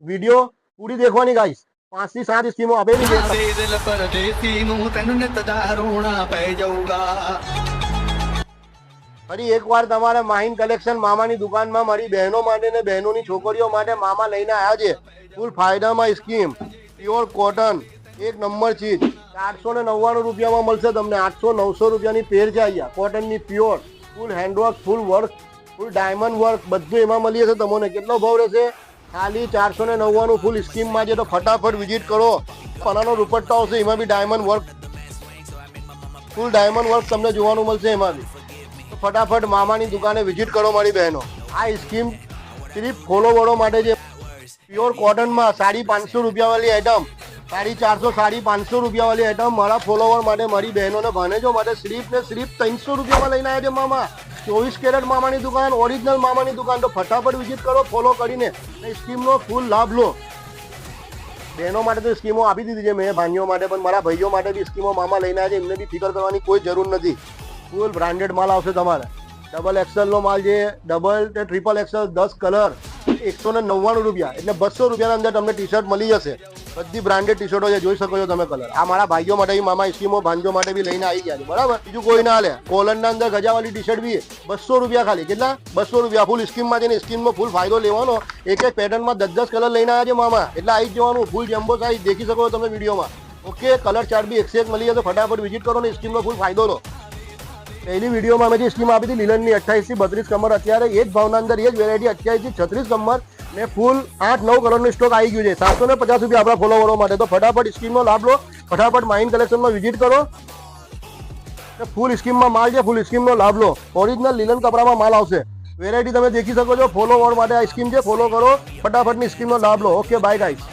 Video પૂરી દેખવાની guys 5 થી 7 સ્કીમો આપેલી છે। ફરી એકવાર તમારે માહિન કલેક્શન મામાની દુકાનમાં મારી બહેનો માટે ને બહેનોની છોકરીઓ માટે મામા લઈને આવ્યા છે। ફૂલ ફાયદામાં સ્કીમ, પ્યોર કોટન, એક નંબર ચીજ, 499 રૂપિયામાં મળશે તમને। 800-900 રૂપિયાની પેર છે અહીંયા કોટનની પ્યોર, ફૂલ હેન્ડવર્ક, ફૂલ વર્ક, ફૂલ ડાયમંડ વર્ક બધું એમાં મળી જશે તમને। કેટલો ભાવ રહેશે? ખાલી 499 ફૂલ સ્કીમમાં છે, તો ફટાફટ વિઝિટ કરો। પનાનો દુપટ્ટો આવશે, એમાં બી ડાયમંડ વર્ક, ફૂલ ડાયમંડ વર્ક તમને જોવાનું મળશે એમાં બી। તો ફટાફટ મામાની દુકાને વિઝિટ કરો મારી બહેનો। આ સ્કીમ સિર્ફ ફોલોવરો માટે છે। પ્યોર કોટનમાં 550 રૂપિયાવાળી આઈટમ, 450, 550 રૂપિયાવાળી આઈટમ મારા ફોલોવર માટે, મારી બહેનોને ભાનેજો માટે સિર્ફ ને સિર્ફ 300 રૂપિયામાં લઈને આવ્યા છે મામા। 24 કેરેટ મામાની દુકાન, ઓરિજિનલ મામાની દુકાન। તો ફટાફટ વિઝિટ કરો, ફોલો કરીને સ્કીમનો ફૂલ લાભ લો। બહેનો માટે તો સ્કીમો આપી દીધી છે મેં, ભાઈઓ માટે પણ મારા ભાઈઓ માટે બી સ્કીમો મામા લઈને આવ્યા છે, એમને બી ફિકર કરવાની કોઈ જરૂર નથી। ફૂલ બ્રાન્ડેડ માલ આવશે તમારે। ડબલ એક્સેલનો માલ છે, ડબલ કે ટ્રિપલ એક્સેલ 10 કલર, 199 રૂપિયા, એટલે 200 રૂપિયાના અંદર તમને ટી શર્ટ મળી જશે। બધી બ્રાન્ડેડ ટી શર્ટો છે, જોઈ શકો છો તમે કલર। આ મારા ભાઈઓ માટે બી મામા સ્કીમો, ભાંજો માટે બી લઈને આવી ગયા છે, બરાબર। બીજું કોઈ ના લે। કોલરના અંદર ગજાવાળી ટી શર્ટ બી 200 રૂપિયા ખાલી। કેટલા? 200 રૂપિયા ફૂલ સ્કીમમાં છે ને, સ્કીમમાં ફૂલ ફાયદો લેવાનો। એક એક પેટર્નમાં 10-10 કલર લઈને આવ્યા છે મામા, એટલે આવી જ જવાનું। ફૂલ જમ્બો સાઇઝ દેખી શકો છો તમે વિડીયોમાં। ઓકે, કલર ચાર્ટ બી 101 મળી જશે। ફટાફટ વિઝિટ કરો ને સ્કીમનો ફૂલ ફાયદો લો। પહેલી વિડીયોમાં મેં જે સ્કીમ આપી હતી લીલનની 28 થી 32 કમર, અત્યારે એ જ ભાવના અંદર એ જ વેરાયટી 28 થી 36 કમર ને ફૂલ 8-9 કલરનો સ્ટોક આવી ગયું છે। 750 રૂપિયા આપણા ફોલોવરો માટે। તો ફટાફટ સ્કીમનો લાભ લો, ફટાફટ માઇન કલેક્શનમાં વિઝિટ કરો। ફૂલ સ્કીમમાં માલ છે, ફૂલ સ્કીમનો લાભ લો। ઓરિજિનલ લીલન કપડામાં માલ આવશે। વેરાયટી તમે દેખી શકો છો, ફોલોવર માટે આ સ્કીમ છે, ફોલો કરો, ફટાફટની સ્કીમનો લાભ લો। Okay, bye guys.